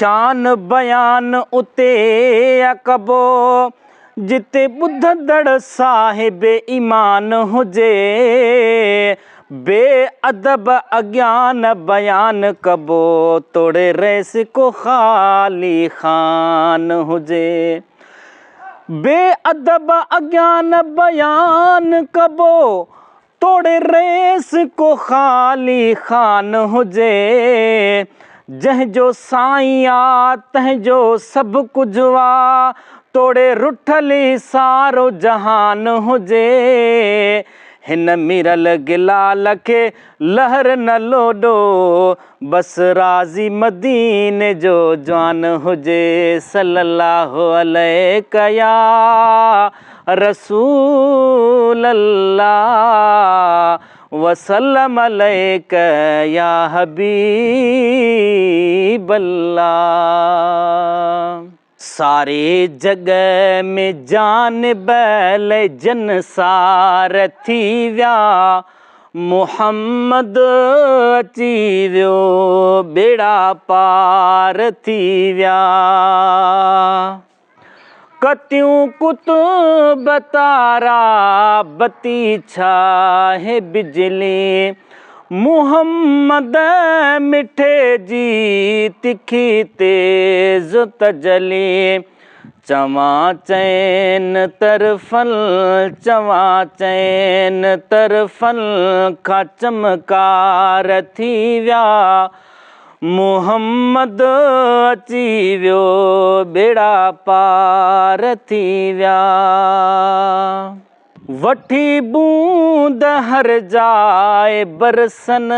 शान बयान उते अकबो जिते ॿुधंदड़ साहिब ईमान हुजे बेअदब अज्ञान बयान कबो तोड़े रेस को ख़ाली खान हुजे बेअदब अज्ञान बयान कबो तोड़े रेस को ख़ाली खान हुजे जंहिंजो साईं आ तंहिंजो सभु कुझु आ तोड़े रुठली सारो जहान हुजे हिन मिरल गिलाल खे लहर न लोॾो बसि राज़ी मदीने जो जवान हुजे सल्लल्लाहु अलैका या रसूल अल्लाह वसल्लम अलैका या हबीब अल्लाह सारे जग में जान बैल जन सार थी विया मुहम्मद अची वियो बेड़ा पार थी विया कतियूं कुतुब तारा बती छाहे बिजली मुहम्मद मिठे जी तिखी तेज तजली चवां चैन तरफल चवां चैन तरफल खां चमकार थी विया मुहम्मद अची वियो बेड़ा पार थी विया वठी बूंद हर जाए बरसन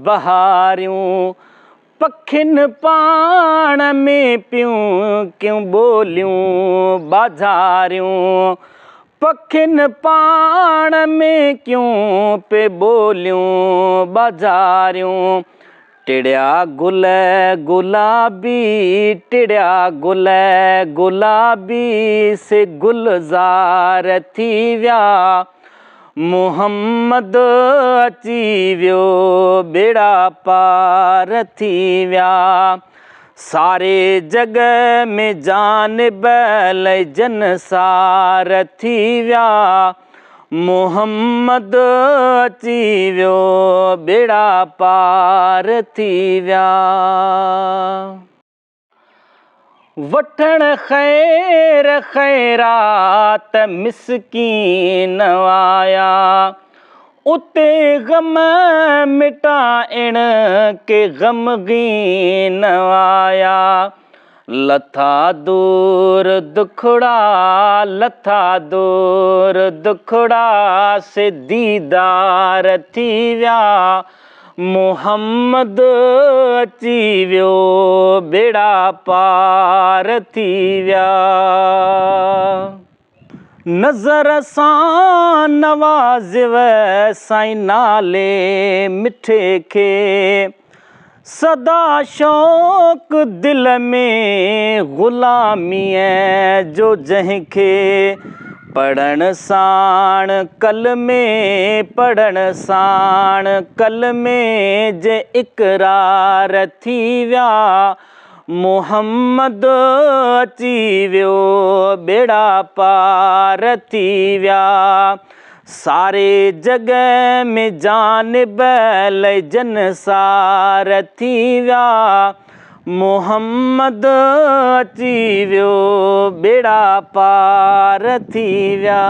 बहारियूं पखियुनि पाण में पियूं क्यों ॿोलियूं बाज़ारियूं पखियुनि पाण में क्यों पे ॿोलियूं बाज़ारियूं टिड़िया गुल गुलाबी टिड़िया गुल गुलाबी से गुलज़ार थी विया मुहम्मद अची वियो बेड़ा पार थी विया सारे जग में जान बैल जन सार थी विया मुहम्मद अची वियो बेड़ा पार थी विया वठण ख़ैर ख़ैरात मिसकीन आया उते गम मिटाइण के ग़मगीन आया लथा दूर दुखड़ा लथा दूर दुखड़ा से दीदार थी विया मुहम्मद अची वियो बेड़ा पार थी विया नज़र सां नवाज़िव साईं नाले मिठे खे सदा शौक़ दिल में ग़ुलामीअ जो जंहिंखे पढ़ण साण कल में पढ़ण साण कल में जे इक़रार थी विया मुहम्मद अची वियो बेड़ा पार थी विया सारे जग में जान बैल जन सार थी विया मुहम्मद अची वियो बेड़ा पार थी विया।